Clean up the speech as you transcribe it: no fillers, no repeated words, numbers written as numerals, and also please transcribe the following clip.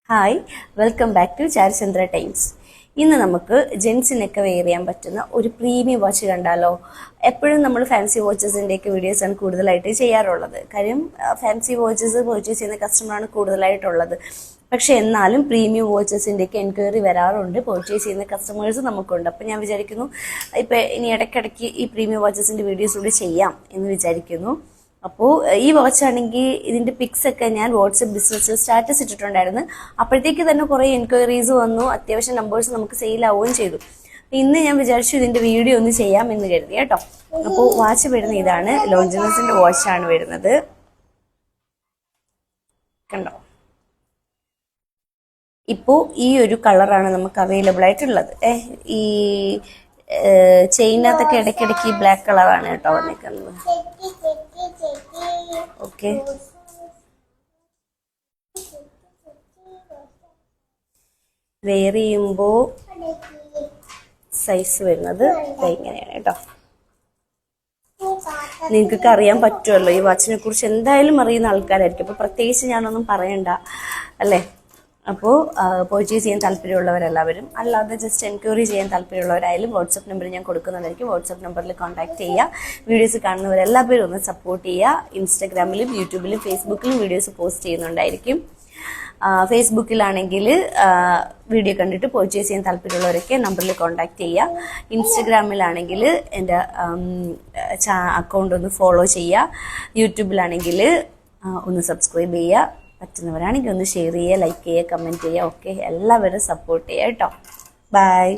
Hi, welcome back to Charuchandra Times. ഇന്ന് നമുക്ക് ജെൻസിനൊക്കെ wear ചെയ്യാൻ പറ്റുന്ന ഒരു പ്രീമിയം വാച്ച് കണ്ടാലോ. എപ്പോഴും നമ്മൾ ഫാൻസി വാച്ചസിൻ്റെയൊക്കെ വീഡിയോസാണ് കൂടുതലായിട്ട് ചെയ്യാറുള്ളത്. കാര്യം ഫാൻസി വാച്ചസ് പർച്ചേസ് ചെയ്യുന്ന കസ്റ്റമറാണ് കൂടുതലായിട്ടുള്ളത്. പക്ഷെ എന്നാലും പ്രീമിയം വാച്ചസിൻ്റെയൊക്കെ എൻക്വയറി വരാറുണ്ട്, പർച്ചേസ് ചെയ്യുന്ന കസ്റ്റമേഴ്സ് നമുക്കുണ്ട്. അപ്പം ഞാൻ വിചാരിക്കുന്നു ഇപ്പം ഇനി ഇടയ്ക്കിടയ്ക്ക് ഈ പ്രീമിയം വാച്ചസിൻ്റെ വീഡിയോസ് കൂടി ചെയ്യാം എന്ന് വിചാരിക്കുന്നു. അപ്പോൾ ഈ വാച്ച് ആണെങ്കിൽ ഇതിന്റെ പിക്സ് ഒക്കെ ഞാൻ വാട്സപ്പ് ബിസിനസ്സിൽ സ്റ്റാറ്റസ് ഇട്ടിട്ടുണ്ടായിരുന്നു. അപ്പോഴത്തേക്ക് തന്നെ കുറേ എൻക്വയറീസ് വന്നു, അത്യാവശ്യം നമ്പേഴ്സ് നമുക്ക് സെയിൽ ആവുകയും ചെയ്തു. ഇന്ന് ഞാൻ വിചാരിച്ചു ഇതിന്റെ വീഡിയോ ഒന്ന് ചെയ്യാം എന്ന് കരുതി കേട്ടോ. അപ്പോൾ വാച്ച് വരുന്ന ഇതാണ്, ലോഞ്ചിനസിന്റെ വാച്ചാണ് വരുന്നത്. കണ്ടോ, ഇപ്പോൾ ഈ ഒരു കളറാണ് നമുക്ക് അവൈലബിൾ ആയിട്ടുള്ളത്. ഈ ചെയിനകത്തൊക്കെ ഇടയ്ക്കിടയ്ക്ക് ഈ ബ്ലാക്ക് കളറാണ് കേട്ടോ വന്നിരിക്കുന്നത്. ഓക്കെ, വെയർ ചെയ്യുമ്പോൾ സൈസ് വരുന്നത് ഇങ്ങനെയാണ് കേട്ടോ. നിങ്ങൾക്കൊക്കെ അറിയാൻ പറ്റുമല്ലോ, ഈ വാച്ചിനെ കുറിച്ച് എന്തായാലും അറിയുന്ന ആൾക്കാരായിരിക്കും. അപ്പോൾ പ്രത്യേകിച്ച് ഞാനൊന്നും പറയണ്ട അല്ലേ. അപ്പോൾ പർച്ചേസ് ചെയ്യാൻ താല്പര്യമുള്ളവരെല്ലാവരും, അല്ലാതെ ജസ്റ്റ് എൻക്വയറി ചെയ്യാൻ താല്പര്യമുള്ളവരായാലും വാട്സപ്പ് നമ്പർ ഞാൻ കൊടുക്കുന്നതായിരിക്കും. വാട്സപ്പ് നമ്പറിൽ കോൺടാക്ട് ചെയ്യുക. വീഡിയോസ് കാണുന്നവരെല്ലാവരും ഒന്ന് സപ്പോർട്ട് ചെയ്യുക. ഇൻസ്റ്റാഗ്രാമിലും യൂട്യൂബിലും ഫേസ്ബുക്കിലും വീഡിയോസ് പോസ്റ്റ് ചെയ്യുന്നുണ്ടായിരിക്കും. ഫേസ്ബുക്കിലാണെങ്കിൽ വീഡിയോ കണ്ടിട്ട് പർച്ചേസ് ചെയ്യാൻ താല്പര്യമുള്ളവരൊക്കെ നമ്പറിൽ കോൺടാക്ട് ചെയ്യുക. ഇൻസ്റ്റഗ്രാമിലാണെങ്കിൽ എൻ്റെ അക്കൗണ്ട് ഒന്ന് ഫോളോ ചെയ്യുക. യൂട്യൂബിലാണെങ്കിൽ ഒന്ന് സബ്സ്ക്രൈബ് ചെയ്യുക. പറ്റുന്നവരാണെങ്കിൽ ഒന്ന് ഷെയർ ചെയ്യുക, ലൈക്ക് ചെയ്യുക, കമൻറ്റ് ചെയ്യുക. ഓക്കെ, എല്ലാവരും സപ്പോർട്ട് ചെയ്യുക കേട്ടോ. ബൈ.